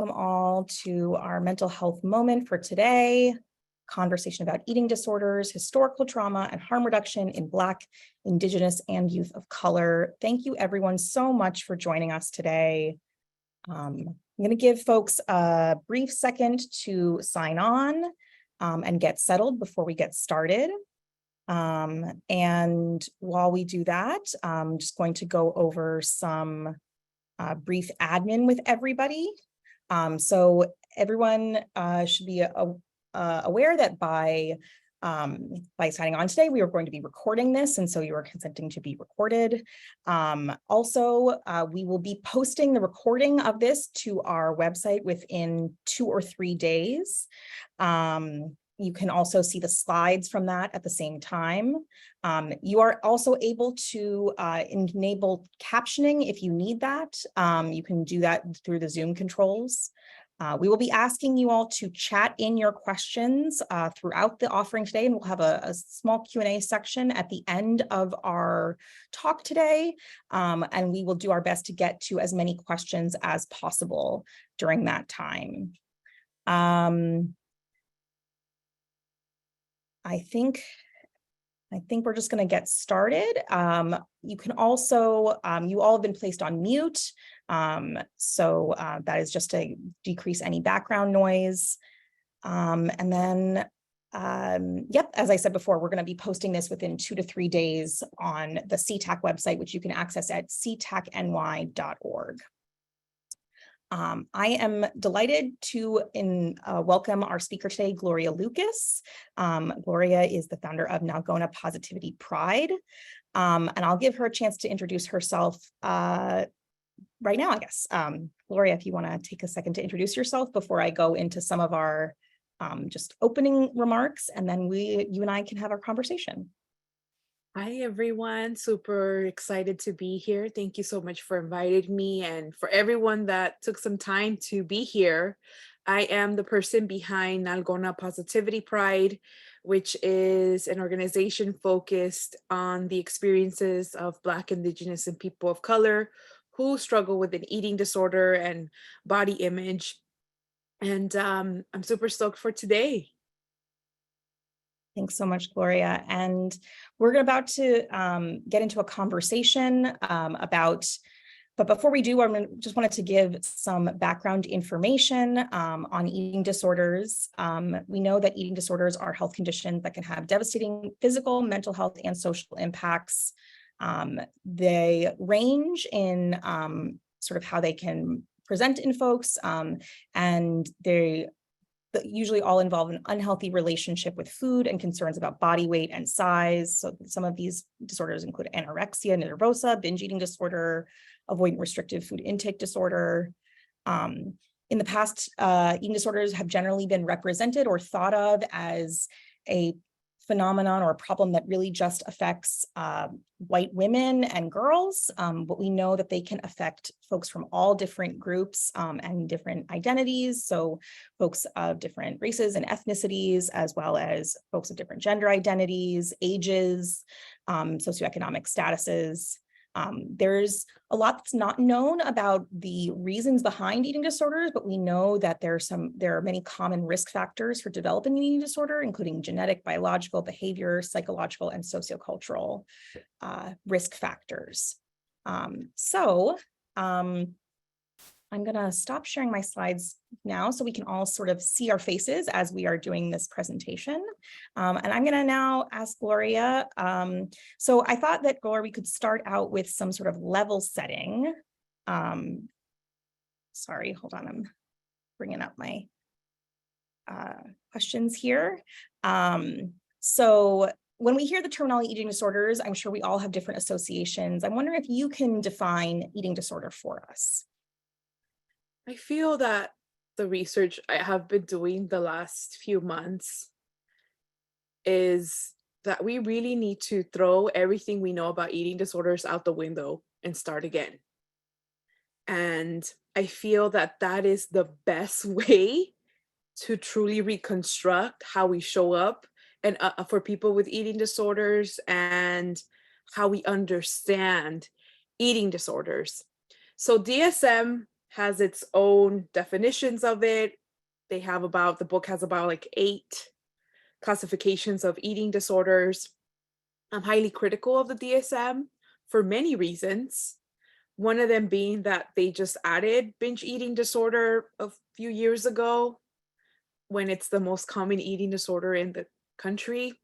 Welcome all to our mental health moment for today. Conversation about eating disorders, historical trauma, and harm reduction in Black, Indigenous, and youth of color. Thank you everyone so much for joining us today. I'm going to give folks a brief second to sign on and get settled before we get started. And while we do that, I'm just going to go over some brief admin with everybody. So everyone should be aware that by signing on today, we are going to be recording this, and so you are consenting to be recorded. Also, we will be posting the recording of this to our website within 2 or 3 days. You can also see the slides from that at the same time. You are also able to enable captioning if you need that. You can do that through the Zoom controls. We will be asking you all to chat in your questions throughout the offering today, and we'll have a small Q&A section at the end of our talk today. And we will do our best to get to as many questions as possible during that time. I think we're just going to get started. You can also, you all have been placed on mute. So that is just to decrease any background noise. And then, yep, as I said before, we're going to be posting this within 2 to 3 days on the CTAC website, which you can access at ctacny.org. I am delighted to welcome our speaker today, Gloria Lucas. Gloria is the founder of Nalgona Positivity Pride. And I'll give her a chance to introduce herself right now, I guess. Gloria, if you want to take a second to introduce yourself before I go into some of our just opening remarks, and then you and I can have our conversation. Hi, everyone. Super excited to be here. Thank you so much for inviting me, and for everyone that took some time to be here. I am the person behind Nalgona Positivity Pride, which is an organization focused on the experiences of Black, Indigenous, and people of color who struggle with an eating disorder and body image. And I'm super stoked for today. Thanks so much, Gloria. And we're about to get into a conversation but before we do, I just wanted to give some background information on eating disorders. We know that eating disorders are health conditions that can have devastating physical, mental health, and social impacts. They range in sort of how they can present in folks, and they usually all involve an unhealthy relationship with food and concerns about body weight and size. So some of these disorders include anorexia nervosa, binge eating disorder, avoidant restrictive food intake disorder. In the past, eating disorders have generally been represented or thought of as a phenomenon or a problem that really just affects white women and girls, but we know that they can affect folks from all different groups and different identities. So folks of different races and ethnicities, as well as folks of different gender identities, ages, socioeconomic statuses. There's a lot that's not known about the reasons behind eating disorders, but we know that there are many common risk factors for developing an eating disorder, including genetic, biological, behavior, psychological, and sociocultural risk factors. I'm going to stop sharing my slides now so we can all sort of see our faces as we are doing this presentation. And I'm going to now ask Gloria. So I thought that, Gloria, we could start out with some sort of level setting. Sorry, hold on. I'm bringing up my questions here. So when we hear the terminology eating disorders, I'm sure we all have different associations. I'm wondering if you can define eating disorder for us. I feel that the research I have been doing the last few months is that we really need to throw everything we know about eating disorders out the window and start again. And I feel that that is the best way to truly reconstruct how we show up and for people with eating disorders and how we understand eating disorders. So DSM has its own definitions of it. The book has about like 8 classifications of eating disorders. I'm highly critical of the DSM for many reasons. One of them being that they just added binge eating disorder a few years ago when it's the most common eating disorder in the country.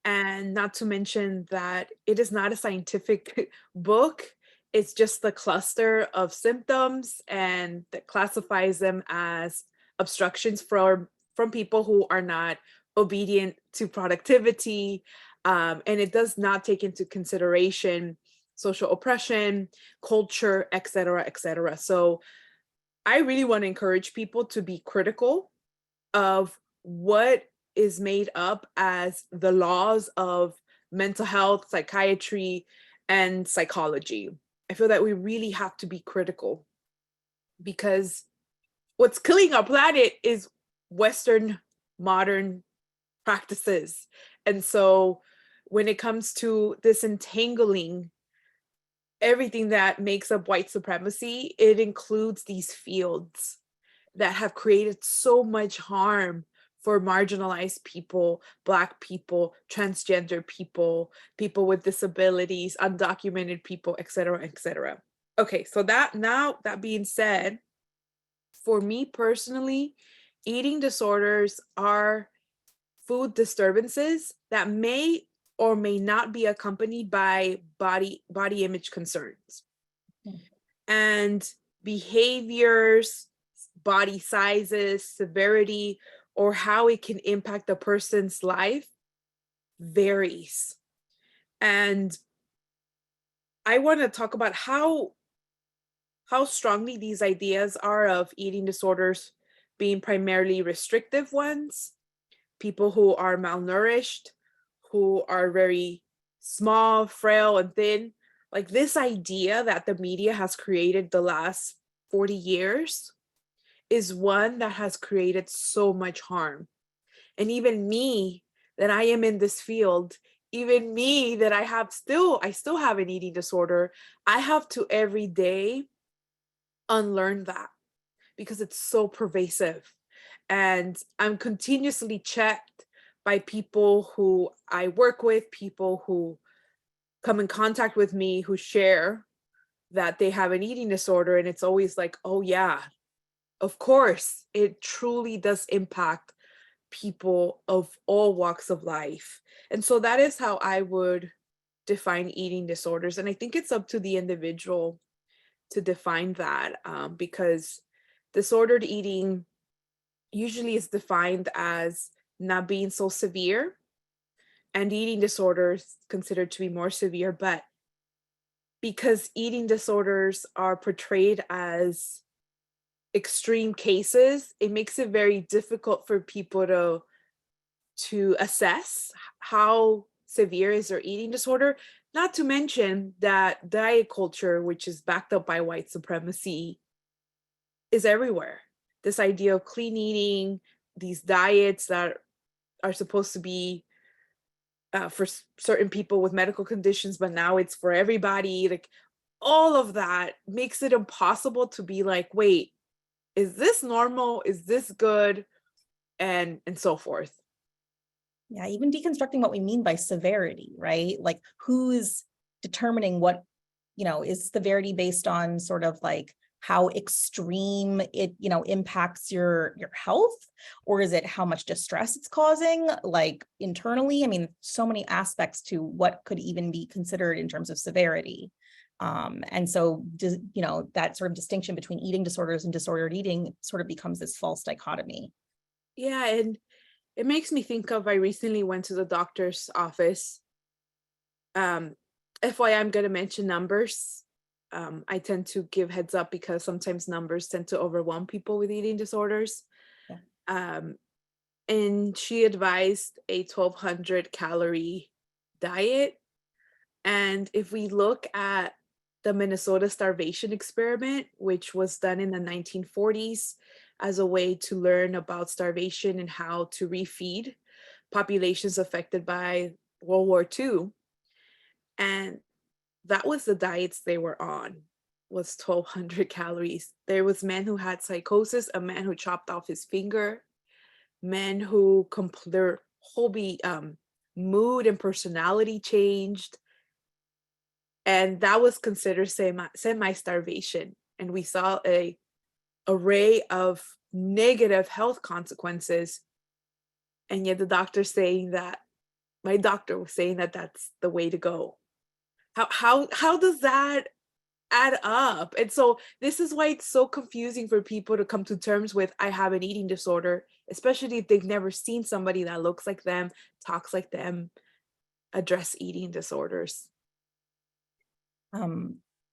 And not to mention that it is not a scientific book. It's just the cluster of symptoms and that classifies them as obstructions from people who are not obedient to productivity. And it does not take into consideration social oppression, culture, et cetera, et cetera. So I really want to encourage people to be critical of what is made up as the laws of mental health, psychiatry, and psychology. I feel that we really have to be critical because what's killing our planet is Western modern practices. And so when it comes to disentangling everything that makes up white supremacy, it includes these fields that have created so much harm for marginalized people, Black people, transgender people, people with disabilities, undocumented people, et cetera, et cetera. Okay, so that being said, for me personally, eating disorders are food disturbances that may or may not be accompanied by body image concerns and behaviors, body sizes, severity, or how it can impact a person's life varies. And I want to talk about how strongly these ideas are of eating disorders being primarily restrictive ones, people who are malnourished, who are very small, frail, and thin. Like this idea that the media has created the last 40 years is one that has created so much harm. And even me, that I am in this field, even me that I still have an eating disorder, I have to every day unlearn that because it's so pervasive. And I'm continuously checked by people who I work with, people who come in contact with me, who share that they have an eating disorder. And it's always like, oh yeah, of course, it truly does impact people of all walks of life. And so that is how I would define eating disorders. And I think it's up to the individual to define that, because disordered eating usually is defined as not being so severe, and eating disorders considered to be more severe. But because eating disorders are portrayed as extreme cases, it makes it very difficult for people to assess how severe is their eating disorder. Not to mention that diet culture, which is backed up by white supremacy, is everywhere. This idea of clean eating, these diets that are supposed to be for certain people with medical conditions, but now it's for everybody. Like all of that makes it impossible to be like, wait, is this normal? Is this good? And so forth. Yeah, even deconstructing what we mean by severity, right? Like who's determining what, is severity based on sort of like how extreme it, impacts your health, or is it how much distress it's causing, like internally? I mean, so many aspects to what could even be considered in terms of severity. And so, that sort of distinction between eating disorders and disordered eating sort of becomes this false dichotomy. Yeah, and it makes me think of, I recently went to the doctor's office. FYI, I'm going to mention numbers. I tend to give heads up because sometimes numbers tend to overwhelm people with eating disorders. Yeah. And she advised a 1,200 calorie diet. And if we look at the Minnesota starvation experiment, which was done in the 1940s as a way to learn about starvation and how to refeed populations affected by World War II. And that was the diets they were on. was 1,200 calories. There was men who had psychosis, a man who chopped off his finger, men who their whole mood and personality changed. And that was considered semi-starvation. And we saw a array of negative health consequences. And yet my doctor was saying that that's the way to go. How does that add up? And so this is why it's so confusing for people to come to terms with, I have an eating disorder, especially if they've never seen somebody that looks like them, talks like them, address eating disorders.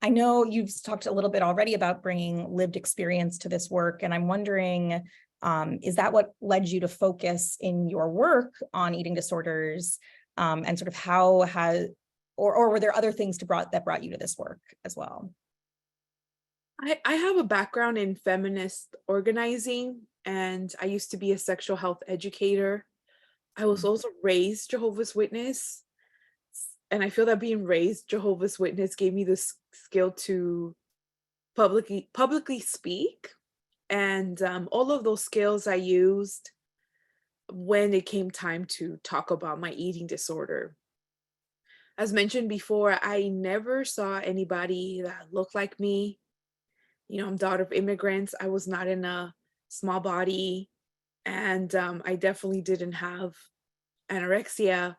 I know you've talked a little bit already about bringing lived experience to this work, and I'm wondering, is that what led you to focus in your work on eating disorders, and sort of how or were there other things that brought you to this work as well? I have a background in feminist organizing, and I used to be a sexual health educator. I was also raised Jehovah's Witness. And I feel that being raised Jehovah's Witness gave me the skill to publicly speak. And all of those skills I used when it came time to talk about my eating disorder. As mentioned before, I never saw anybody that looked like me. You know, I'm daughter of immigrants. I was not in a small body, and I definitely didn't have anorexia.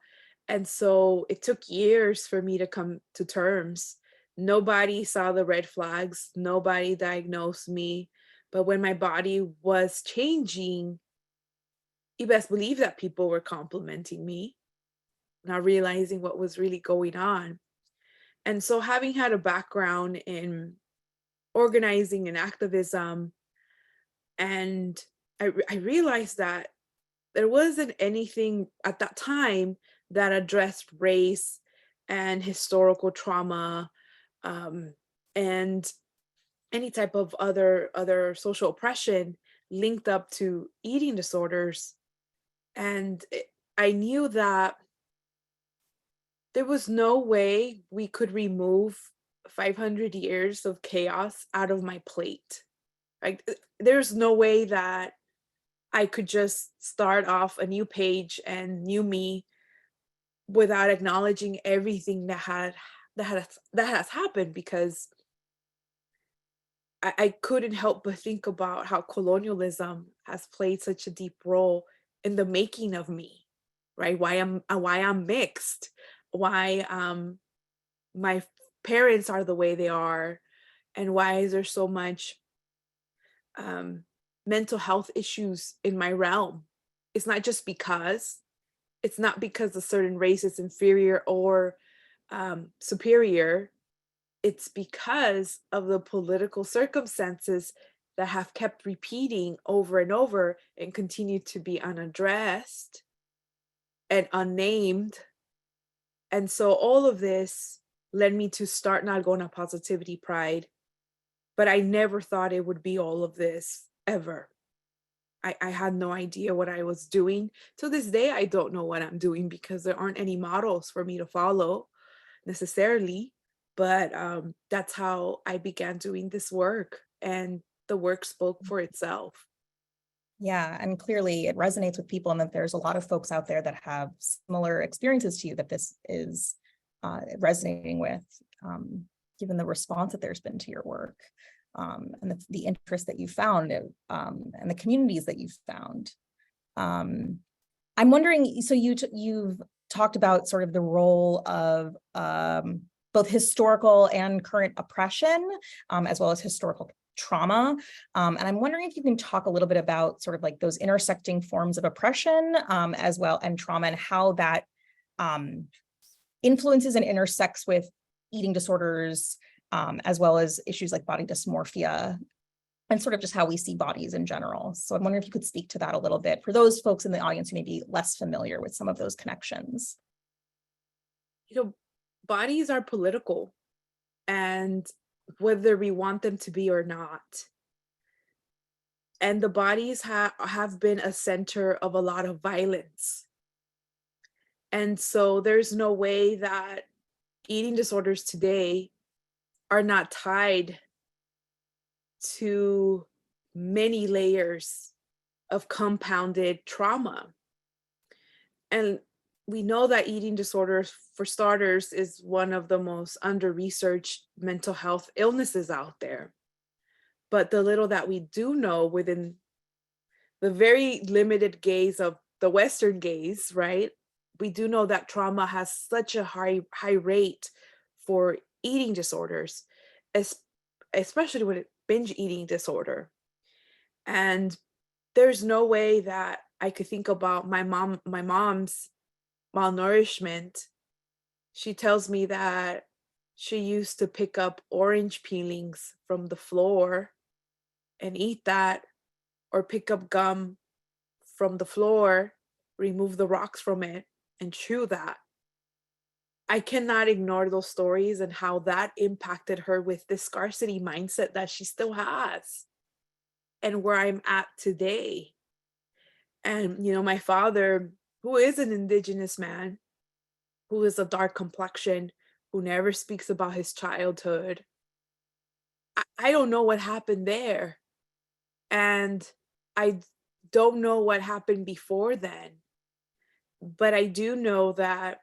And so it took years for me to come to terms. Nobody saw the red flags, nobody diagnosed me. But when my body was changing, you best believe that people were complimenting me, not realizing what was really going on. And so, having had a background in organizing and activism, and I realized that there wasn't anything at that time that addressed race and historical trauma, and any type of other social oppression linked up to eating disorders. And I knew that there was no way we could remove 500 years of chaos out of my plate. Like, there's no way that I could just start off a new page and new me without acknowledging everything that has happened, because I couldn't help but think about how colonialism has played such a deep role in the making of me, right? Why I'm mixed, why my parents are the way they are, and why is there so much mental health issues in my realm. It's not just because it's not because a certain race is inferior or superior. It's because of the political circumstances that have kept repeating over and over and continue to be unaddressed and unnamed. And so all of this led me to start Nalgona Positivity Pride. But I never thought it would be all of this ever. I had no idea what I was doing. To this day, I don't know what I'm doing because there aren't any models for me to follow necessarily. But that's how I began doing this work, and the work spoke for itself. Yeah, and clearly it resonates with people, and that there's a lot of folks out there that have similar experiences to you that this is resonating with, given the response that there's been to your work, and the interest that you found, and the communities that you've found. I'm wondering, so you've talked about sort of the role of both historical and current oppression, as well as historical trauma. And I'm wondering if you can talk a little bit about sort of like those intersecting forms of oppression, as well, and trauma, and how that influences and intersects with eating disorders, as well as issues like body dysmorphia, and sort of just how we see bodies in general. So I'm wondering if you could speak to that a little bit for those folks in the audience who may be less familiar with some of those connections. You know, bodies are political, and whether we want them to be or not. And the bodies have been a center of a lot of violence. And so there's no way that eating disorders today are not tied to many layers of compounded trauma. And we know that eating disorders, for starters, is one of the most under-researched mental health illnesses out there. But the little that we do know within the very limited gaze of the Western gaze, right? We do know that trauma has such a high rate for eating disorders, especially with binge eating disorder. And there's no way that I could think about my mom's malnourishment. She tells me that she used to pick up orange peelings from the floor and eat that, or pick up gum from the floor, remove the rocks from it, and chew that. I cannot ignore those stories and how that impacted her with this scarcity mindset that she still has, and where I'm at today. And, you know, my father, who is an Indigenous man, who is a dark complexion, who never speaks about his childhood, I don't know what happened there. And I don't know what happened before then. But I do know that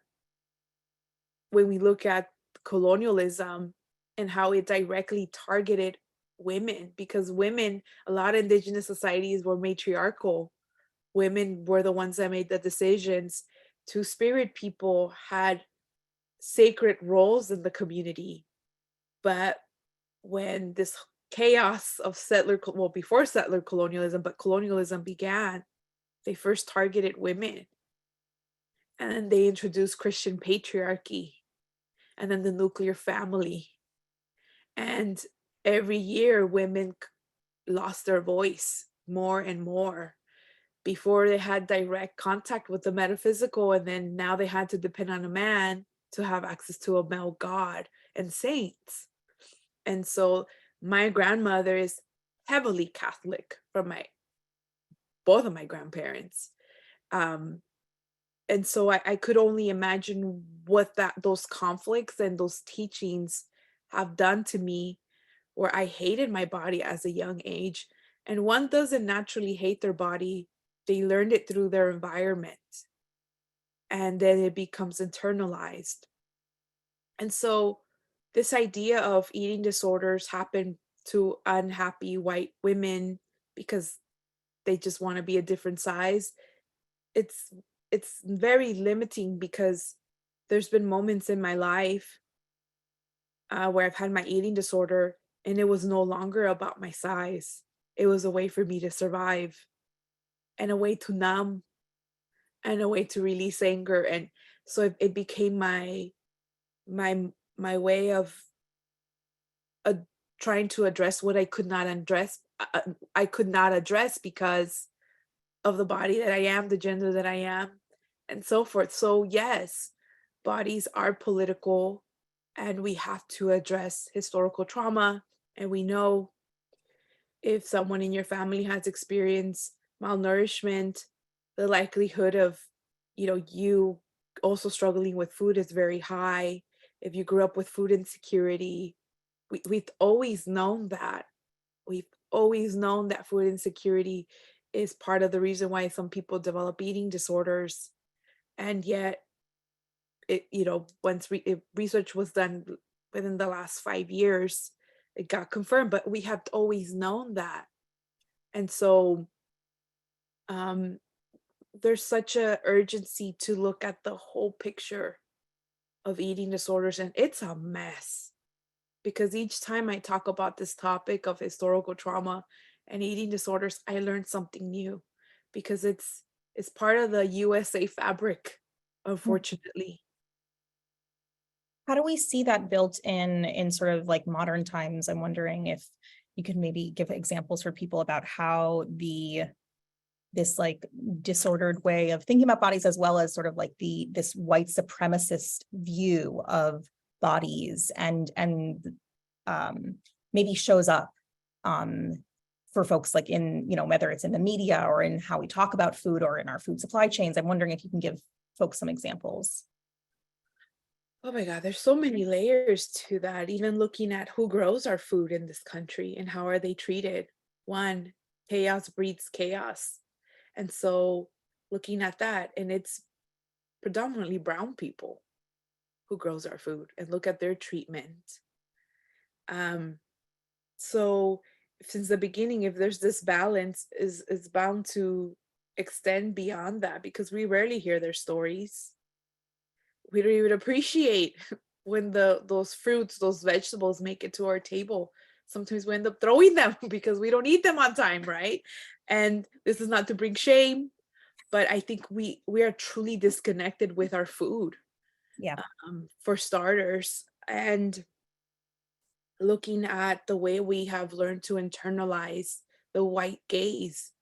when we look at colonialism and how it directly targeted women, because women, a lot of Indigenous societies were matriarchal. Women were the ones that made the decisions. Two-spirit people had sacred roles in the community. But when this chaos of before settler colonialism, but colonialism began, they first targeted women. And then they introduced Christian patriarchy, and then the nuclear family. And every year, women lost their voice more and more. Before, they had direct contact with the metaphysical, and then now they had to depend on a man to have access to a male god and saints. And so my grandmother is heavily Catholic from both of my grandparents. And so I could only imagine what those conflicts and those teachings have done to me, where I hated my body as a young age. And one doesn't naturally hate their body. They learned it through their environment. And then it becomes internalized. And so this idea of eating disorders happen to unhappy white women because they just want to be a different size. It's very limiting, because there's been moments in my life where I've had my eating disorder, and it was no longer about my size. It was a way for me to survive, and a way to numb, and a way to release anger. And so it became my way of trying to address what I could not address. I could not address because of the body that I am, the gender that I am, and so forth. So yes, bodies are political, and we have to address historical trauma. And we know if someone in your family has experienced malnourishment, the likelihood of, you also struggling with food is very high. If you grew up with food insecurity, we've always known that. We've always known that food insecurity is part of the reason why some people develop eating disorders. And yet, once research was done within the last 5 years, it got confirmed, but we have always known that. And so there's such a urgency to look at the whole picture of eating disorders, and it's a mess. Because each time I talk about this topic of historical trauma and eating disorders, I learn something new, because it's part of the USA fabric, unfortunately. How do we see that built in sort of like modern times? I'm wondering if you could maybe give examples for people about how this like disordered way of thinking about bodies, as well as sort of like this white supremacist view of bodies and maybe shows up for folks like in, whether it's in the media or in how we talk about food or in our food supply chains. I'm wondering if you can give folks some examples. Oh my God, there's so many layers to that. Even looking at who grows our food in this country and how are they treated. One, chaos breeds chaos. And so looking at that, and it's predominantly brown people who grows our food, and look at their treatment. Um, so since the beginning, if there's this balance, is bound to extend beyond that, because we rarely hear their stories. We don't even appreciate when those fruits, those vegetables make it to our table. Sometimes we end up throwing them because we don't eat them on time, right? And this is not to bring shame, but I think we are truly disconnected with our food, Yeah. for starters. And looking at the way we have learned to internalize the white gaze.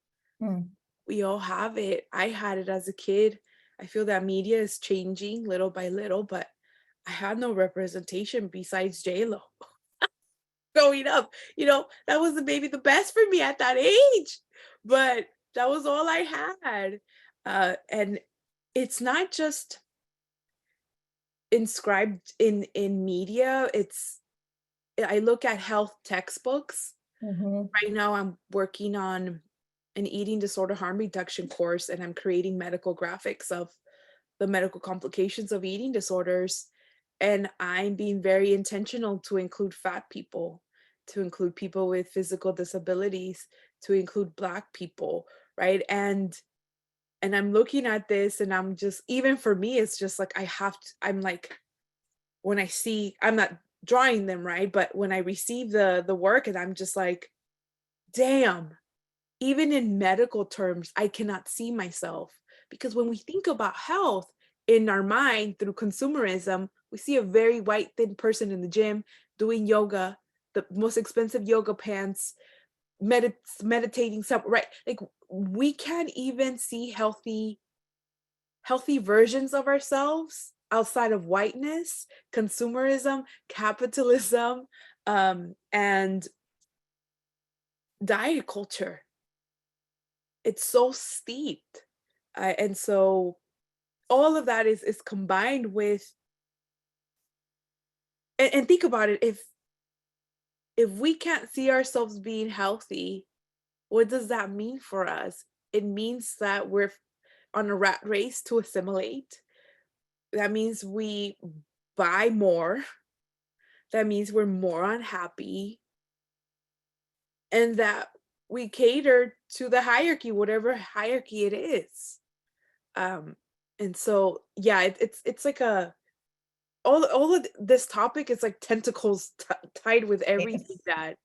Mm. We all have it. I had it as a kid. I feel that media is changing little by little, but I had no representation besides J-Lo growing up. That was maybe the best for me at that age, but that was all I had. And it's not just inscribed in media. I look at health textbooks. Mhm. Right now I'm working on an eating disorder harm reduction course, and I'm creating medical graphics of the medical complications of eating disorders. And I'm being very intentional to include fat people, to include people with physical disabilities, to include Black people, right? And I'm looking at this, and I'm just, even for me, it's just like I'm like, when I see, I'm not drawing them, right? But when I receive the work, and I'm just like, damn, even in medical terms, I cannot see myself. Because when we think about health in our mind through consumerism, we see a very white, thin person in the gym doing yoga, the most expensive yoga pants, meditating, right? Like, we can't even see healthy versions of ourselves outside of whiteness, consumerism, capitalism, and diet culture. It's so steeped. And so all of that is combined with, and think about it, if we can't see ourselves being healthy, what does that mean for us? It means that we're on a rat race to assimilate. That means we buy more. That means we're more unhappy, and that we cater to the hierarchy, whatever hierarchy it is. Um, and so, yeah, it's like all of this topic is like tentacles tied with everything, that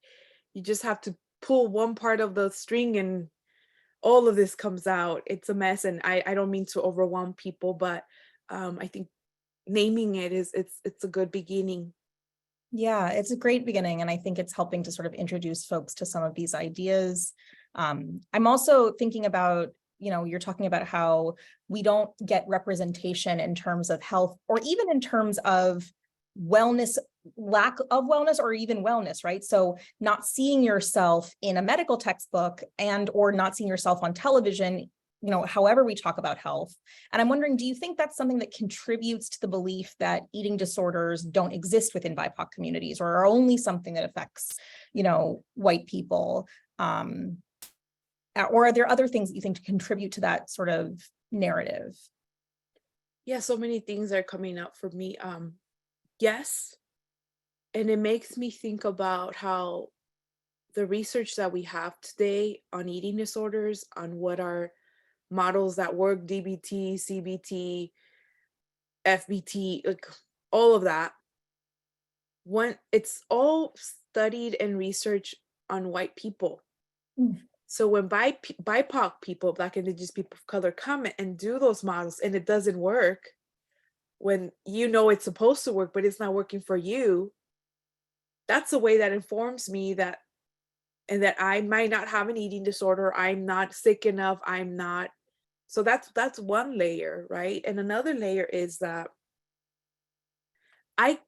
you just have to pull one part of the string, and all of this comes out. It's a mess, and I don't mean to overwhelm people, but I think naming it it's a good beginning. Yeah, it's a great beginning. And I think it's helping to sort of introduce folks to some of these ideas. I'm also thinking about, you're talking about how we don't get representation in terms of health, or even in terms of wellness, lack of wellness, or even wellness, right? So not seeing yourself in a medical textbook, and or not seeing yourself on television, however we talk about health. And I'm wondering, do you think that's something that contributes to the belief that eating disorders don't exist within BIPOC communities, or are only something that affects, white people? Or are there other things that you think to contribute to that sort of narrative? Yeah, so many things are coming up for me. Yes, and it makes me think about how the research that we have today on eating disorders, on what are models that work, DBT, CBT, FBT, like all of that, one, it's all studied and researched on white people. Mm. So when BIPOC people, Black Indigenous people of color, come and do those models and it doesn't work, when it's supposed to work, but it's not working for you, that's a way that informs me that, and that I might not have an eating disorder, I'm not sick enough, I'm not. So that's one layer, right? And another layer is that I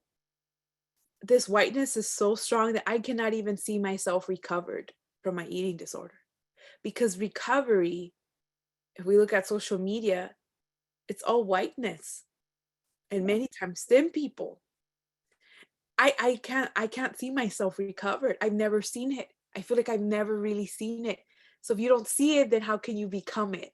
this whiteness is so strong that I cannot even see myself recovered from my eating disorder. Because recovery, if we look at social media, it's all whiteness. and many times thin people. I can't see myself recovered. I've never seen it. I feel like I've never really seen it. So if you don't see it, then how can you become it?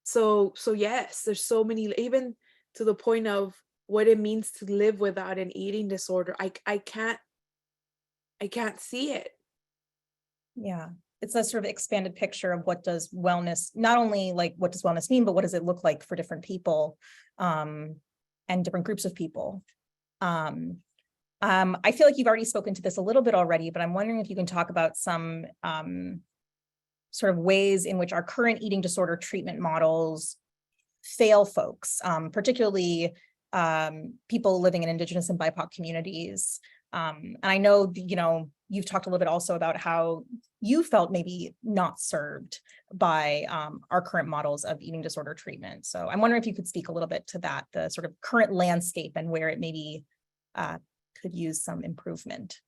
So yes, there's so many, even to the point of what it means to live without an eating disorder. I can't see it. Yeah. It's a sort of expanded picture of what does wellness, not only like what does wellness mean, but what does it look like for different people, and different groups of people. I feel like you've already spoken to this a little bit already, but I'm wondering if you can talk about some sort of ways in which our current eating disorder treatment models fail folks, particularly people living in Indigenous and BIPOC communities. And I know, you've talked a little bit also about how you felt maybe not served by our current models of eating disorder treatment. So I'm wondering if you could speak a little bit to that, the sort of current landscape and where it maybe could use some improvement.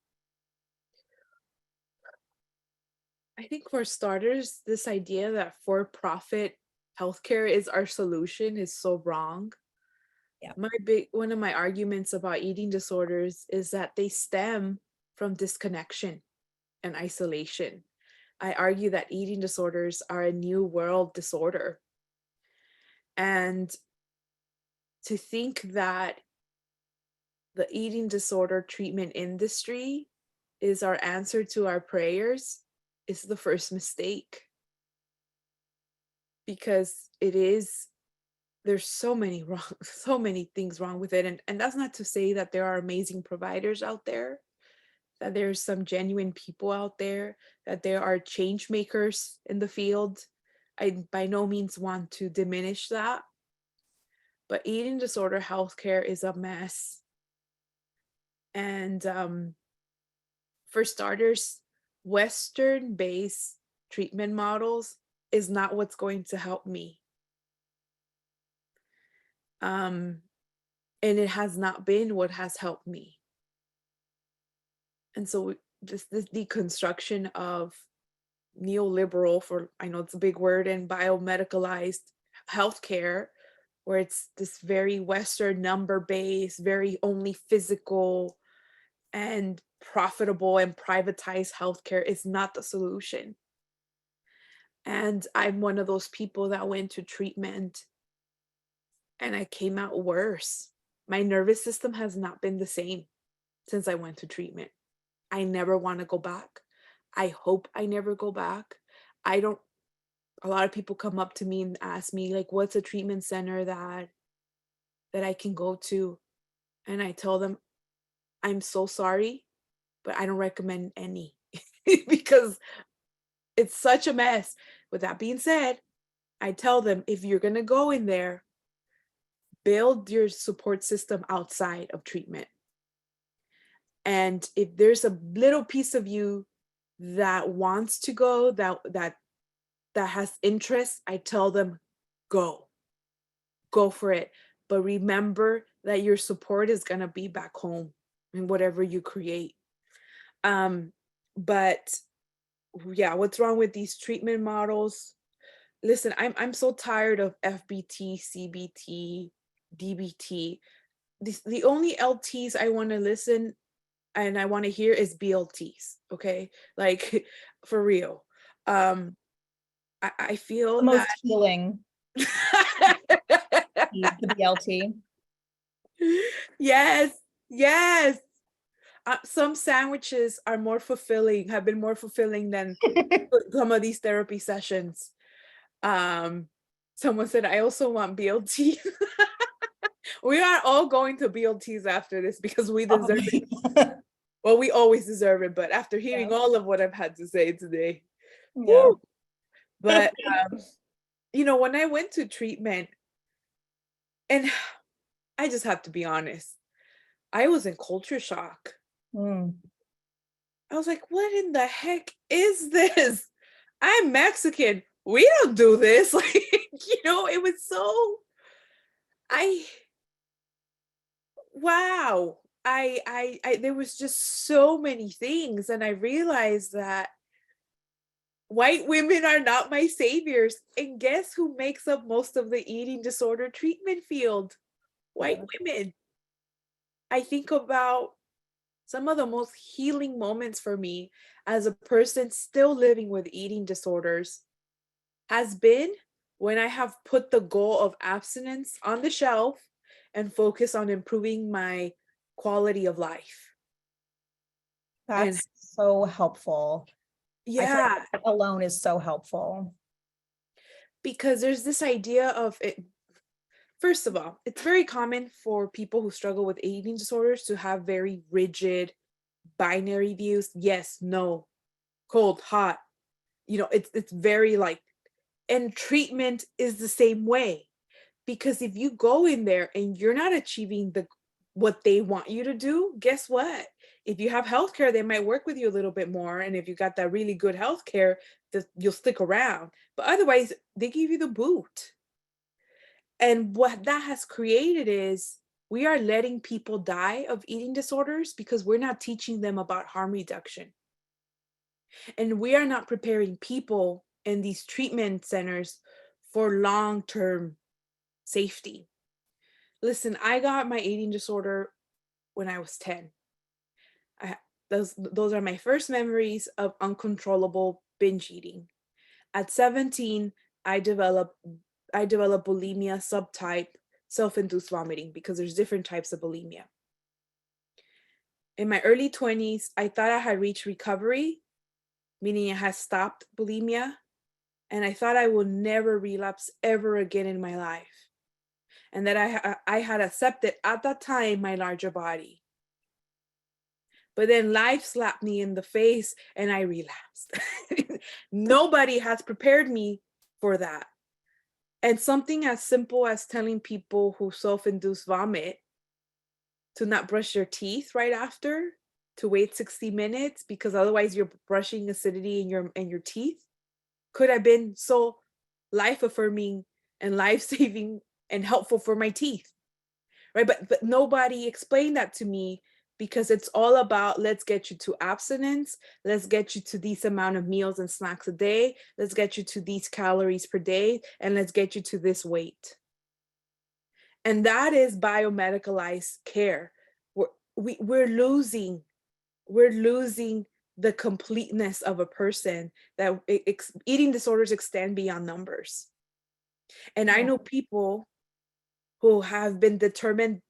I think for starters, this idea that for-profit healthcare is our solution is so wrong. Yeah. One of my arguments about eating disorders is that they stem from disconnection and isolation. I argue that eating disorders are a new world disorder. And to think that the eating disorder treatment industry is our answer to our prayers is the first mistake. Because there's so many wrong, so many things wrong with it. And that's not to say that there are amazing providers out there, that there's some genuine people out there, that there are change makers in the field. I by no means want to diminish that. But eating disorder healthcare is a mess. And for starters, Western-based treatment models is not what's going to help me. And it has not been what has helped me. And so this deconstruction of neoliberal, for I know it's a big word, and biomedicalized healthcare, where it's this very Western number-based, very only physical and profitable and privatized healthcare is not the solution. And I'm one of those people that went to treatment and I came out worse. My nervous system has not been the same since I went to treatment. I never want to go back. I hope I never go back. A lot of people come up to me and ask me, like, what's a treatment center that I can go to? And I tell them, I'm so sorry, but I don't recommend any because it's such a mess. With that being said, I tell them, if you're going to go in there, build your support system outside of treatment. And if there's a little piece of you that wants to go, that has interest, I tell them, go for it. But remember that your support is going to be back home in whatever you create. But yeah, what's wrong with these treatment models? Listen, I'm so tired of FBT, CBT, DBT. The only LTs I want to listen and I want to hear is BLTs. Okay, like for real. I feel The most that healing, the BLT. yes, yes. Some sandwiches are more fulfilling, have been more fulfilling than some of these therapy sessions. Someone said, I also want BLT. We are all going to BLTs after this because we deserve it. Well, we always deserve it, but after hearing all of what I've had to say today, Yeah. woo. But when I went to treatment, and I just have to be honest, I was in culture shock. Mm. I was like, what in the heck is this? I'm Mexican. We don't do this. Like, it was so, wow. There was just so many things. And I realized that white women are not my saviors. And guess who makes up most of the eating disorder treatment field? white women. I think about some of the most healing moments for me as a person still living with eating disorders has been when I have put the goal of abstinence on the shelf and focus on improving my quality of life. And That's so helpful. I feel yeah, like that alone is so helpful. because there's this idea of it. First of all, it's very common for people who struggle with eating disorders to have very rigid binary views. Yes, no, cold, hot. It's very like, and treatment is the same way. Because if you go in there and you're not achieving what they want you to do, guess what? If you have healthcare, they might work with you a little bit more. And if you got that really good healthcare, you'll stick around. But otherwise, they give you the boot. And what that has created is we are letting people die of eating disorders because we're not teaching them about harm reduction. And we are not preparing people in these treatment centers for long-term safety. Listen, I got my eating disorder when I was 10. I, those are my first memories of uncontrollable binge eating. At 17, I developed bulimia subtype, self-induced vomiting, because there's different types of bulimia. In my early 20s, I thought I had reached recovery, meaning I had stopped bulimia, and I thought I would never relapse ever again in my life. And that I had accepted at that time my larger body. But then life slapped me in the face and I relapsed. Nobody has prepared me for that. And something as simple as telling people who self-induce vomit to not brush their teeth right after, to wait 60 minutes because otherwise you're brushing acidity in your teeth, could have been so life-affirming and life-saving and helpful for my teeth. Right? But nobody explained that to me because it's all about, let's get you to abstinence, let's get you to this amount of meals and snacks a day, let's get you to these calories per day, and let's get you to this weight. And that is biomedicalized care. We're losing the completeness of a person, that eating disorders extend beyond numbers. And I Yeah. know people who have been determined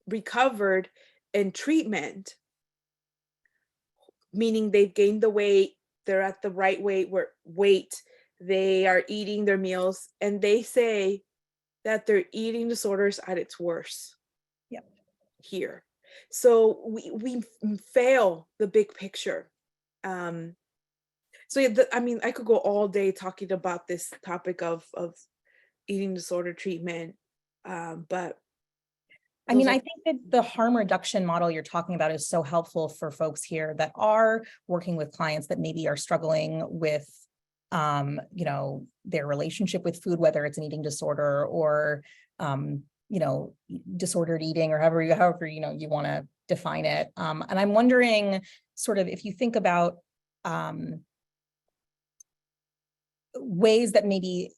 recovered in treatment, meaning they've gained the weight, they're at the right weight, they are eating their meals, and they say that their eating disorders at its worst. Yep. Here. So we fail the big picture. So yeah, I mean, I could go all day talking about this topic of eating disorder treatment, but I mean, those are I think that the harm reduction model you're talking about is so helpful for folks here that are working with clients that maybe are struggling with, their relationship with food, whether it's an eating disorder or, disordered eating, or however you want to define it. And I'm wondering, sort of, if you think about ways that maybe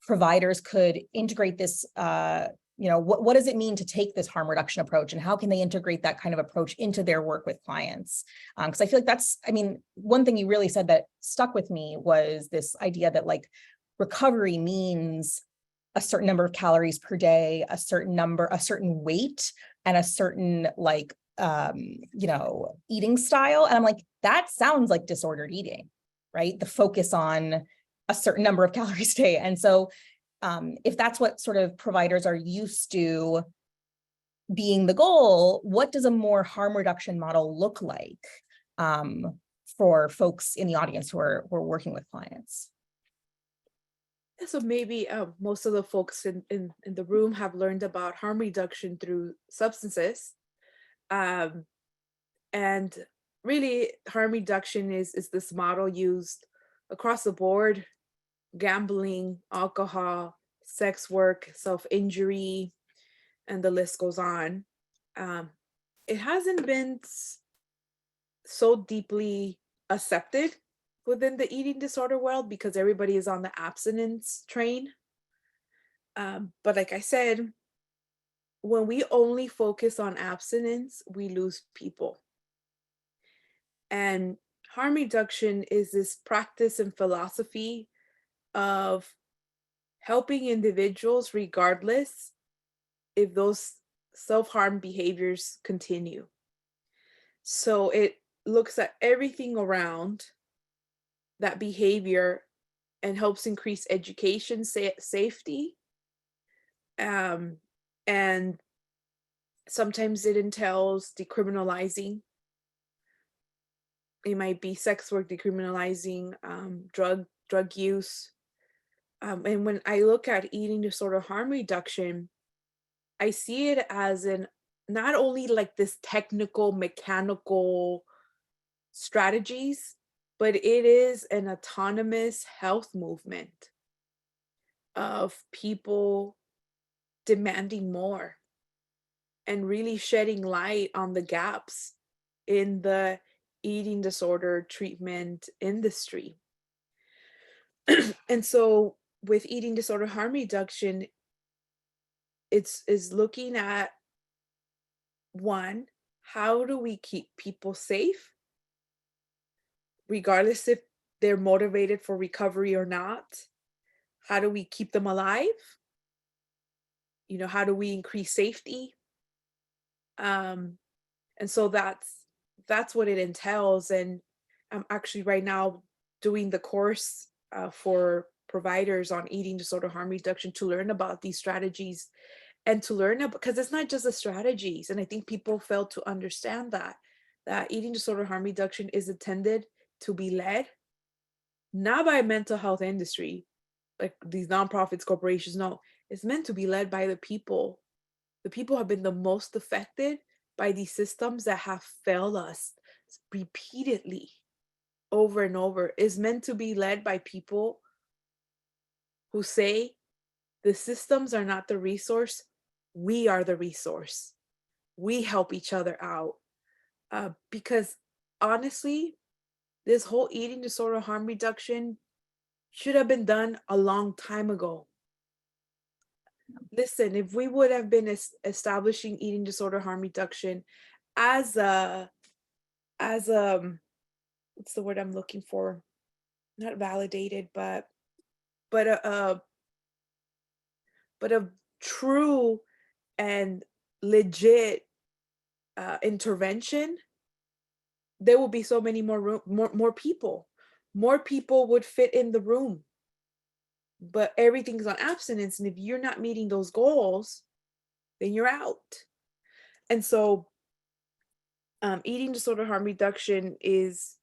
providers could integrate this, what does it mean to take this harm reduction approach, and how can they integrate that kind of approach into their work with clients? Because I feel like one thing you really said that stuck with me was this idea that like recovery means a certain number of calories per day, a certain weight, and a certain eating style. And I'm like, that sounds like disordered eating, right? The focus on a certain number of calories a day. And so if that's what sort of providers are used to being the goal, what does a more harm reduction model look like for folks in the audience who are working with clients? So maybe most of the folks in the room have learned about harm reduction through substances. And really, harm reduction is this model used across the board: gambling, alcohol, sex work, self-injury, and the list goes on. It hasn't been so deeply accepted within the eating disorder world because everybody is on the abstinence train. But like I said, when we only focus on abstinence, we lose people. And harm reduction is this practice and philosophy of helping individuals regardless if those self-harm behaviors continue. So it looks at everything around that behavior and helps increase education, safety, and sometimes it entails decriminalizing. It might be sex work, decriminalizing, drug use. And when I look at eating disorder harm reduction, I see it as an not only like this technical, mechanical strategies, but it is an autonomous health movement of people demanding more and really shedding light on the gaps in the eating disorder treatment industry. And so with eating disorder harm reduction, it's is looking at one, how do we keep people safe, regardless if they're motivated for recovery or not? How do we keep them alive? You know, how do we increase safety? Um, and so that's what it entails. And I'm actually right now doing the course for providers on eating disorder harm reduction to learn about these strategies and to learn about, because it's not just the strategies. And I think people fail to understand that eating disorder harm reduction is intended to be led not by a mental health industry, like these nonprofits, corporations. No, it's meant to be led by the people. The people have been the most affected by these systems that have failed us repeatedly over and over. Is meant to be led by people who say the systems are not the resource, we are the resource. We help each other out. Because honestly, this whole eating disorder harm reduction should have been done a long time ago. Listen, if we would have been establishing eating disorder harm reduction as a what's the word I'm looking for? Not validated, but a true and legit intervention, there will be so many more people. More people would fit in the room. But everything's on abstinence, and if you're not meeting those goals, then you're out. And so eating disorder harm reduction is,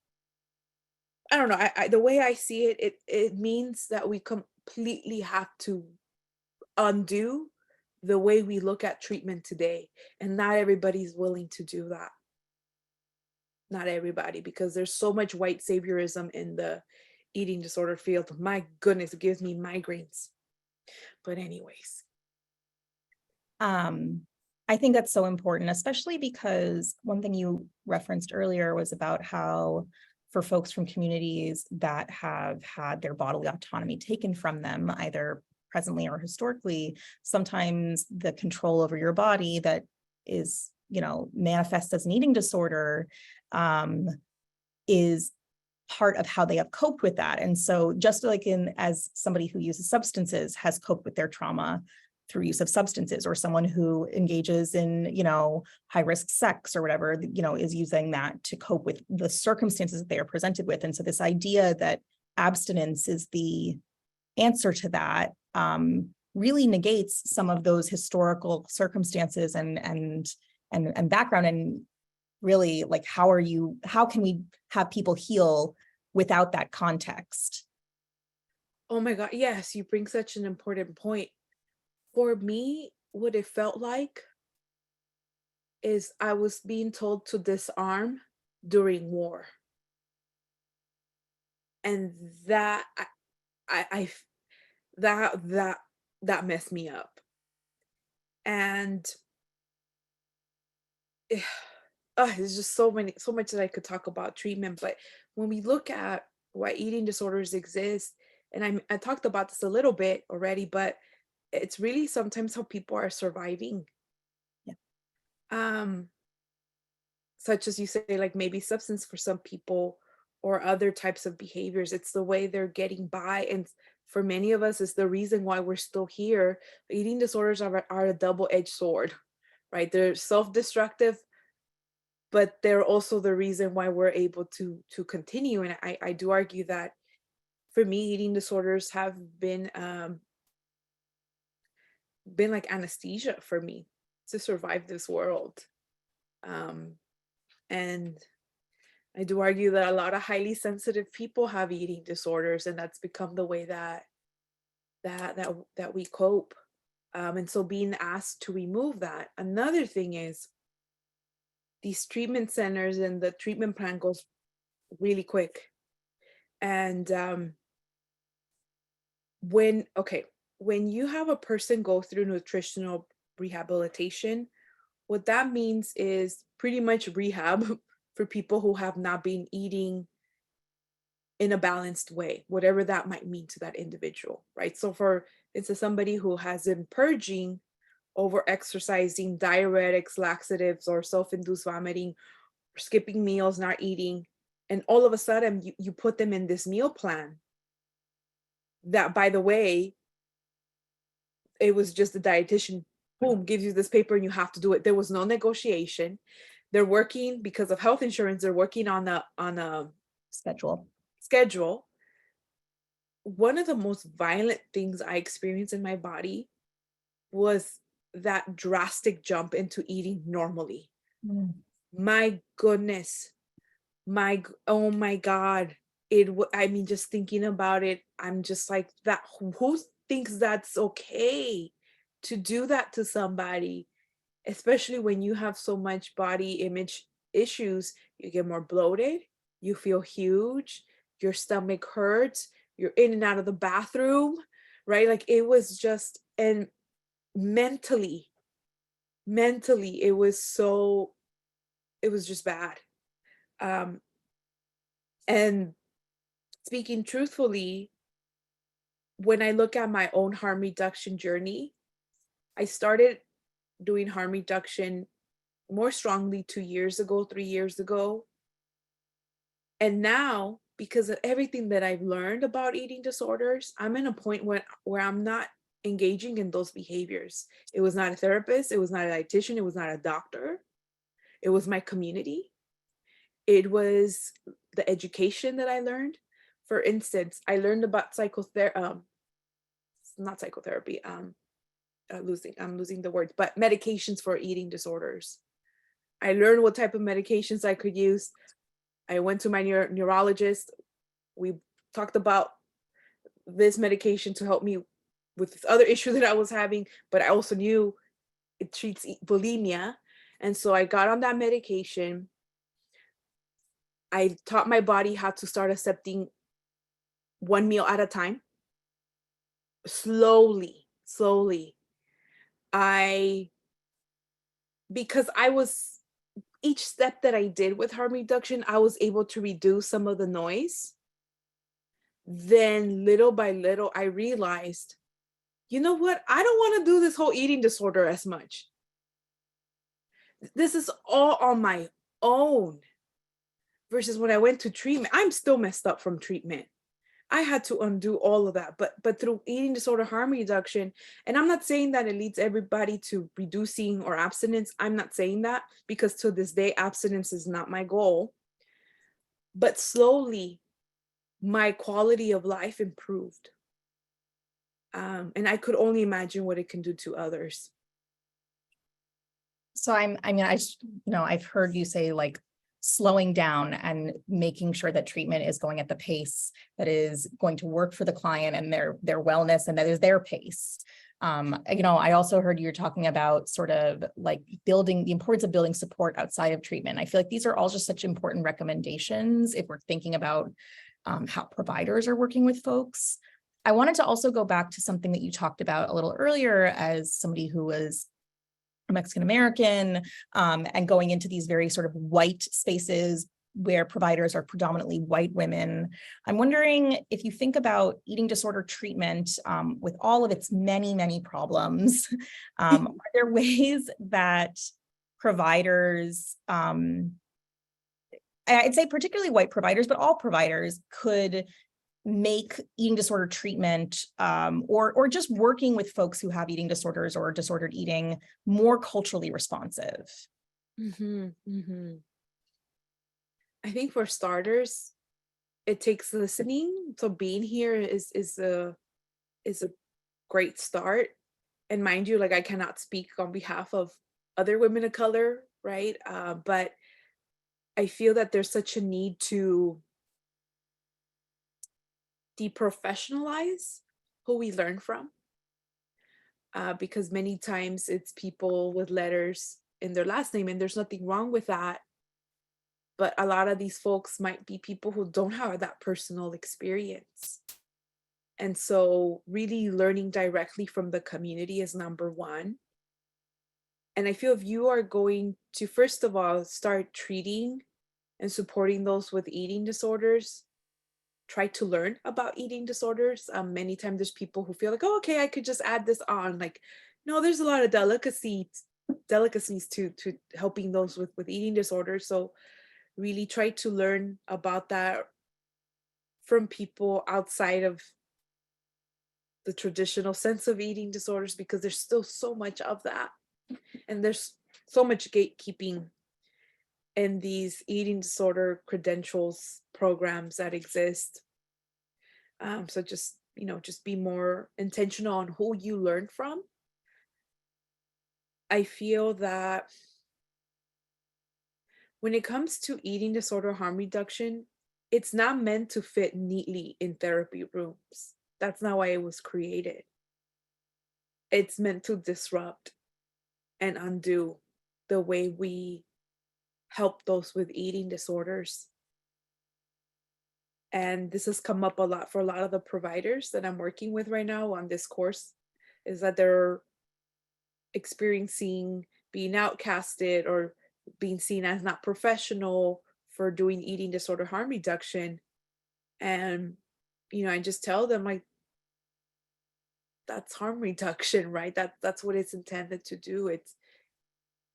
I don't know, the way I see it, it means that we completely have to undo the way we look at treatment today. And not everybody's willing to do that. Not everybody, because there's so much white saviorism in the eating disorder field. My goodness, it gives me migraines. But anyways. I think that's so important, especially because one thing you referenced earlier was about how for folks from communities that have had their bodily autonomy taken from them, either presently or historically, sometimes the control over your body that is, manifests as an eating disorder is part of how they have coped with that. And so just like as somebody who uses substances has coped with their trauma through use of substances, or someone who engages in, high risk sex or whatever, is using that to cope with the circumstances that they are presented with. And so this idea that abstinence is the answer to that really negates some of those historical circumstances and background, and really, like, how can we have people heal without that context? Oh my God, yes, you bring such an important point. For me, what it felt like is I was being told to disarm during war. And that I that messed me up. And there's just so much that I could talk about treatment. But when we look at why eating disorders exist, and I talked about this a little bit already, but it's really sometimes how people are surviving. um, such as you say, like maybe substance for some people or other types of behaviors. It's the way they're getting by. And for many of us, it's the reason why we're still here. Eating disorders are a double-edged sword, right? They're self-destructive, but they're also the reason why we're able to continue. And I do argue that for me, eating disorders have been like anesthesia for me to survive this world. Um, and I do argue that a lot of highly sensitive people have eating disorders, and that's become the way that we cope. And so being asked to remove that. Another thing is these treatment centers and the treatment plan goes really quick. And when you have a person go through nutritional rehabilitation, what that means is pretty much rehab for people who have not been eating in a balanced way, whatever that might mean to that individual, right? So for instance, somebody who has been purging, over exercising, diuretics, laxatives, or self-induced vomiting, or skipping meals, not eating, and all of a sudden you put them in this meal plan that, by the way, it was just the dietitian, boom, gives you this paper and you have to do it. There was no negotiation. They're working because of health insurance. They're working on a schedule. One of the most violent things I experienced in my body was that drastic jump into eating normally. My goodness, oh my God. I mean, just thinking about it, I'm just like, that, who thinks that's okay to do that to somebody? Especially when you have so much body image issues, you get more bloated, you feel huge, your stomach hurts, you're in and out of the bathroom, right? Like it was just, and mentally, it was just bad. And speaking truthfully, when I look at my own harm reduction journey, I started doing harm reduction more strongly 2 years ago, 3 years ago. And now, because of everything that I've learned about eating disorders, I'm in a point where I'm not engaging in those behaviors. It was not a therapist, it was not a dietitian, it was not a doctor. It was my community. It was the education that I learned. For instance, I learned about not psychotherapy, I'm losing the words, but medications for eating disorders. I learned what type of medications I could use. I went to my neurologist. We talked about this medication to help me with this other issue that I was having, but I also knew it treats bulimia. And so I got on that medication. I taught my body how to start accepting one meal at a time. Slowly. Because each step that I did with harm reduction, I was able to reduce some of the noise. Then little by little, I realized, you know what? I don't want to do this whole eating disorder as much. This is all on my own. Versus when I went to treatment, I'm still messed up from treatment. I had to undo all of that, but through eating disorder harm reduction, and I'm not saying that it leads everybody to reducing or abstinence. I'm not saying that, because to this day, abstinence is not my goal. But slowly, my quality of life improved. And I could only imagine what it can do to others. So I've heard you say like slowing down and making sure that treatment is going at the pace that is going to work for the client and their wellness, and that is their pace. I also heard you're talking about sort of like the importance of building support outside of treatment. I feel like these are all just such important recommendations if we're thinking about how providers are working with folks. I wanted to also go back to something that you talked about a little earlier as somebody who was Mexican-American, and going into these very sort of white spaces where providers are predominantly white women. I'm wondering if you think about eating disorder treatment with all of its many, many problems, are there ways that providers, I'd say particularly white providers, but all providers could make eating disorder treatment, or just working with folks who have eating disorders or disordered eating more culturally responsive? I think for starters, it takes listening. So being here is a great start. And mind you, like I cannot speak on behalf of other women of color, right? But I feel that there's such a need to deprofessionalize who we learn from, because many times it's people with letters in their last name, and there's nothing wrong with that. But a lot of these folks might be people who don't have that personal experience. And so, really learning directly from the community is number one. And I feel if you are going to, first of all, start treating and supporting those with eating disorders, try to learn about eating disorders. Many times there's people who feel like, oh, okay, I could just add this on. Like, no, there's a lot of delicacies to helping those with eating disorders. So really try to learn about that from people outside of the traditional sense of eating disorders, because there's still so much of that. And there's so much gatekeeping in these eating disorder credentials programs that exist. So just, just be more intentional on who you learn from. I feel that when it comes to eating disorder harm reduction, it's not meant to fit neatly in therapy rooms. That's not why it was created. It's meant to disrupt and undo the way we help those with eating disorders. And this has come up a lot for a lot of the providers that I'm working with right now on this course, is that they're experiencing being outcasted or being seen as not professional for doing eating disorder harm reduction. And, I just tell them, like, that's harm reduction, right? That's what it's intended to do. It's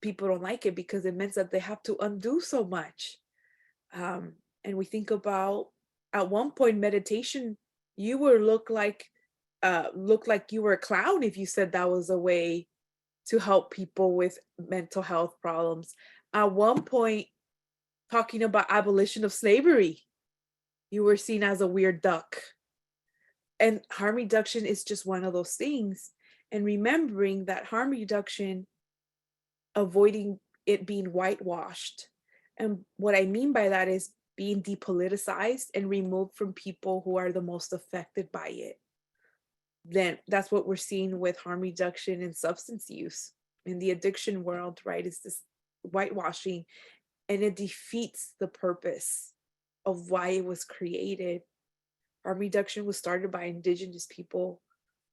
people don't like it because it means that they have to undo so much. And we think about, at one point, meditation, you would look like you were a clown if you said that was a way to help people with mental health problems. At one point, talking about abolition of slavery, you were seen as a weird duck. And harm reduction is just one of those things. And remembering that harm reduction, avoiding it being whitewashed. And what I mean by that is being depoliticized and removed from people who are the most affected by it. Then that's what we're seeing with harm reduction and substance use in the addiction world, right? It's this whitewashing, and it defeats the purpose of why it was created. Harm reduction was started by Indigenous people,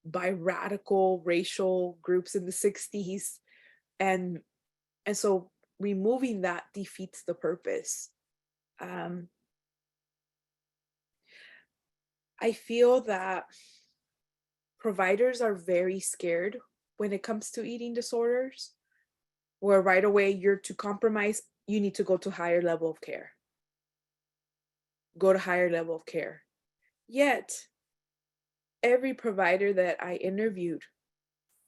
by radical racial groups in the 60s. And so removing that defeats the purpose. I feel that providers are very scared when it comes to eating disorders, where right away you're too compromised, you need to go to higher level of care. Go to higher level of care. Yet, every provider that I interviewed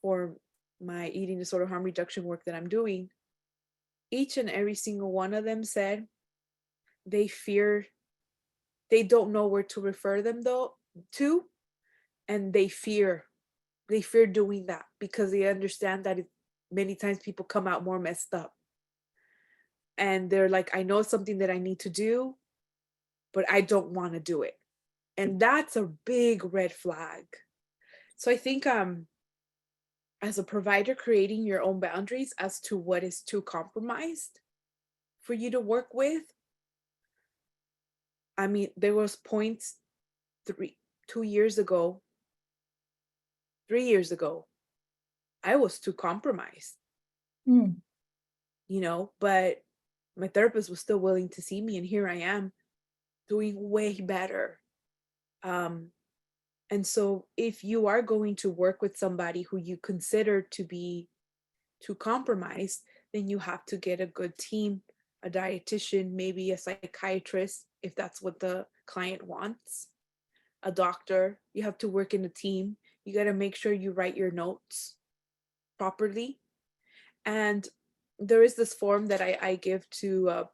for my eating disorder harm reduction work that I'm doing, each and every single one of them said they don't know where to refer them to, and they fear doing that because they understand that many times people come out more messed up. And they're like, I know it's something that I need to do, but I don't want to do it. And that's a big red flag. So I think as a provider, creating your own boundaries as to what is too compromised for you to work with. I mean, there was points 3 years ago, I was too compromised, but my therapist was still willing to see me, and here I am doing way better. And so if you are going to work with somebody who you consider to be too compromised, then you have to get a good team, a dietitian, maybe a psychiatrist, if that's what the client wants, a doctor. You have to work in a team. You got to make sure you write your notes properly. And there is this form that I give to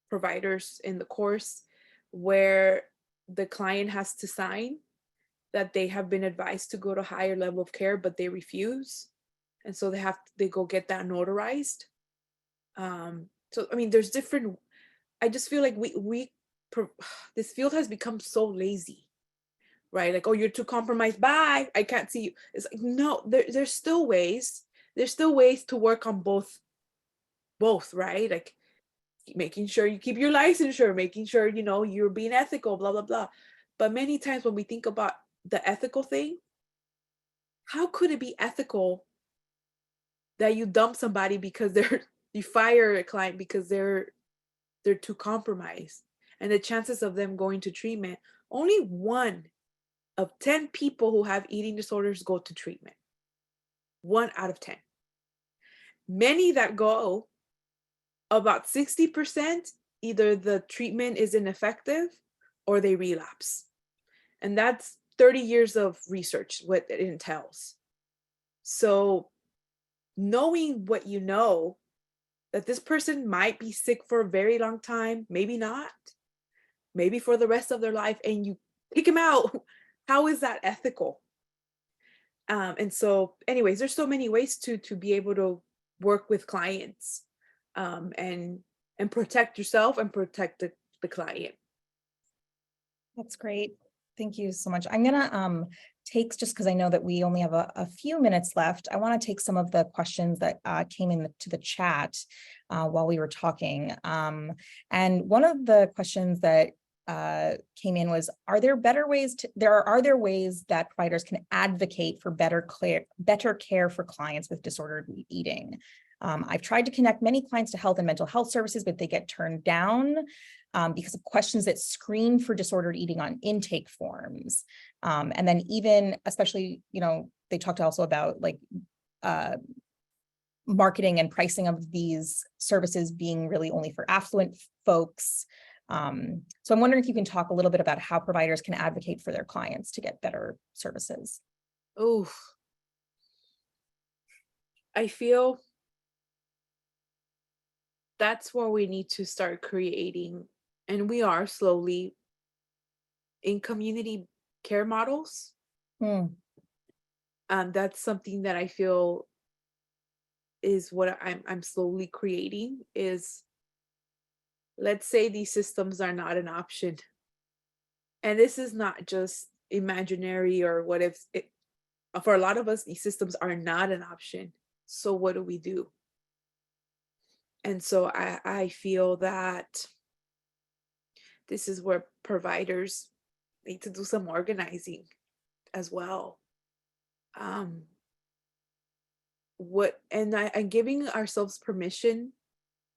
providers in the course where the client has to sign that they have been advised to go to higher level of care, but they refuse. And so they go get that notarized. So, I mean, there's different, I just feel like this field has become so lazy, right? Like, oh, you're too compromised. Bye. I can't see you. It's like, no, there's still ways. There's still ways to work on both, right? Like making sure you keep your licensure, making sure, you're being ethical, blah, blah, blah. But many times when we think about the ethical thing, how could it be ethical that you dump somebody because you fire a client because they're too compromised? And the chances of them going to treatment, only 1 of 10 people who have eating disorders go to treatment. 1 out of 10. Many that go, about 60%, either the treatment is ineffective or they relapse. And that's 30 years of research, what it entails. So knowing what you know, that this person might be sick for a very long time, maybe not, maybe for the rest of their life, and you kick them out, how is that ethical? And so anyways, there's so many ways to be able to work with clients, and protect yourself and protect the client. That's great. Thank you so much. I'm gonna take, just because I know that we only have a few minutes left, I want to take some of the questions that came in to the chat while we were talking. And one of the questions that came in was, are there ways that providers can advocate for better care for clients with disordered eating? I've tried to connect many clients to health and mental health services, but they get turned down because of questions that screen for disordered eating on intake forms. And then even, especially, they talked also about like marketing and pricing of these services being really only for affluent folks. So I'm wondering if you can talk a little bit about how providers can advocate for their clients to get better services. Oh, I feel that's where we need to start creating, and we are slowly, in community care models. That's something that I feel is what I'm slowly creating. Is, let's say these systems are not an option, and this is not just imaginary or what if it, for a lot of us these systems are not an option. So what do we do? And so I feel that this is where providers need to do some organizing as well. I'm giving ourselves permission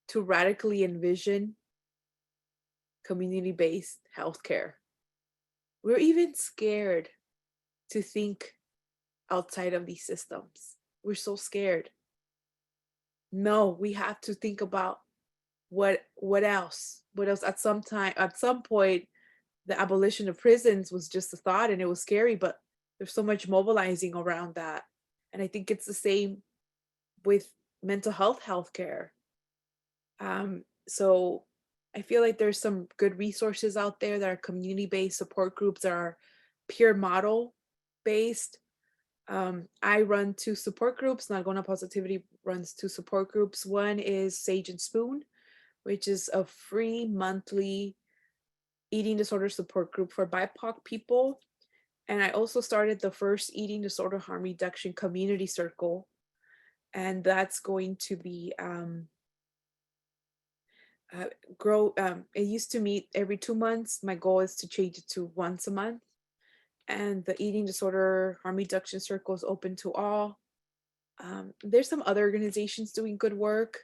to radically envision community-based healthcare. We're even scared to think outside of these systems. We're so scared. No, we have to think about what else? What else? At some point, the abolition of prisons was just a thought and it was scary, but there's so much mobilizing around that. And I think it's the same with mental health healthcare. So I feel like there's some good resources out there that are community-based support groups that are peer model based. I run 2 support groups. Nalgona Positivity runs 2 support groups. One is Sage and Spoon, which is a free monthly eating disorder support group for BIPOC people. And I also started the first eating disorder harm reduction community circle. And that's going to be it used to meet every 2 months. My goal is to change it to once a month. And the eating disorder harm reduction circle is open to all. There's some other organizations doing good work,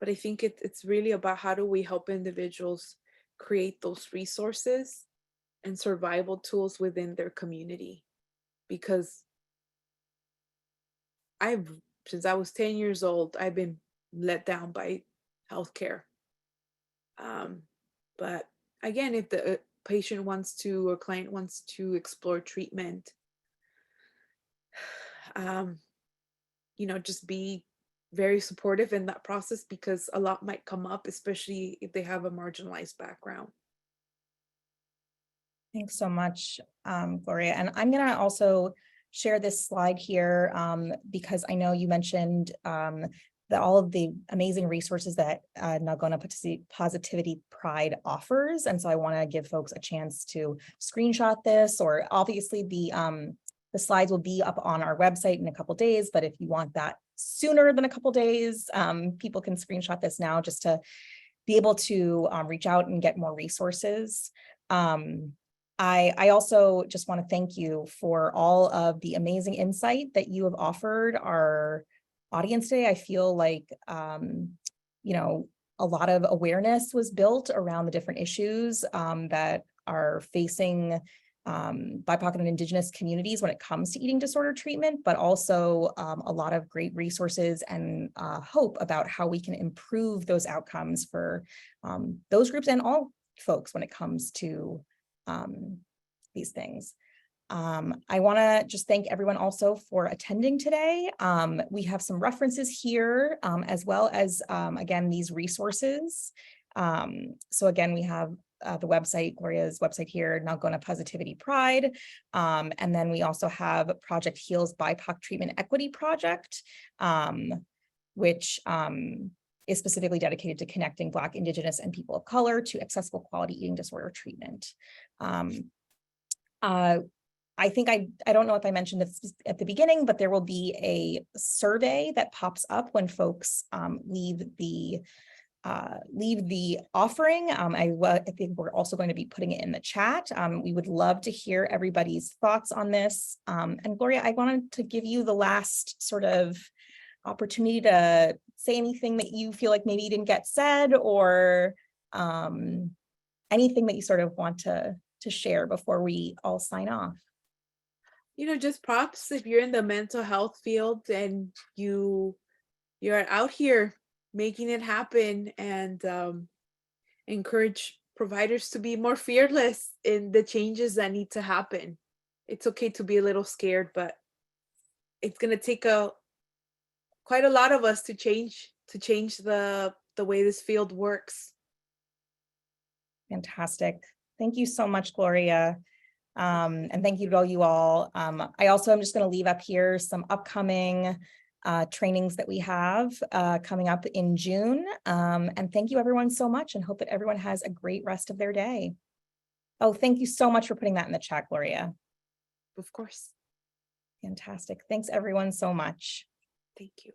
but I think it's really about how do we help individuals create those resources and survival tools within their community. Because since I was 10 years old, I've been let down by healthcare. But again, if the patient wants to or client wants to explore treatment, just be very supportive in that process, because a lot might come up, especially if they have a marginalized background. Thanks so much, Gloria. And I'm going to also share this slide here because I know you mentioned that all of the amazing resources that Nalgona Positivity Pride offers. And so I want to give folks a chance to screenshot this, or obviously the slides will be up on our website in a couple days, but if you want that sooner than a couple days, people can screenshot this now just to be able to reach out and get more resources. I also just want to thank you for all of the amazing insight that you have offered our audience today. I feel like, a lot of awareness was built around the different issues that are facing BIPOC and Indigenous communities when it comes to eating disorder treatment, but also a lot of great resources and hope about how we can improve those outcomes for those groups and all folks when it comes to these things. I want to just thank everyone also for attending today. We have some references here as well as, again, these resources. So again, we have the website, Gloria's website here, Nalgona Positivity Pride. And then we also have Project HEAL's BIPOC Treatment Equity Project, which is specifically dedicated to connecting Black, Indigenous, and people of color to accessible quality eating disorder treatment. I think I don't know if I mentioned this at the beginning, but there will be a survey that pops up when folks leave the offering. I think we're also going to be putting it in the chat. We would love to hear everybody's thoughts on this. And Gloria, I wanted to give you the last sort of opportunity to say anything that you feel like maybe you didn't get said, or anything that you sort of want to share before we all sign off. Just props if you're in the mental health field and you're out here making it happen, and encourage providers to be more fearless in the changes that need to happen. It's okay to be a little scared, but it's going to take quite a lot of us to change the way this field works. Fantastic. Thank you so much, Gloria. And thank you to all you all. I also am just going to leave up here some upcoming trainings that we have coming up in June. And thank you everyone so much, and hope that everyone has a great rest of their day. Oh, thank you so much for putting that in the chat, Gloria. Of course. Fantastic. Thanks everyone so much. Thank you.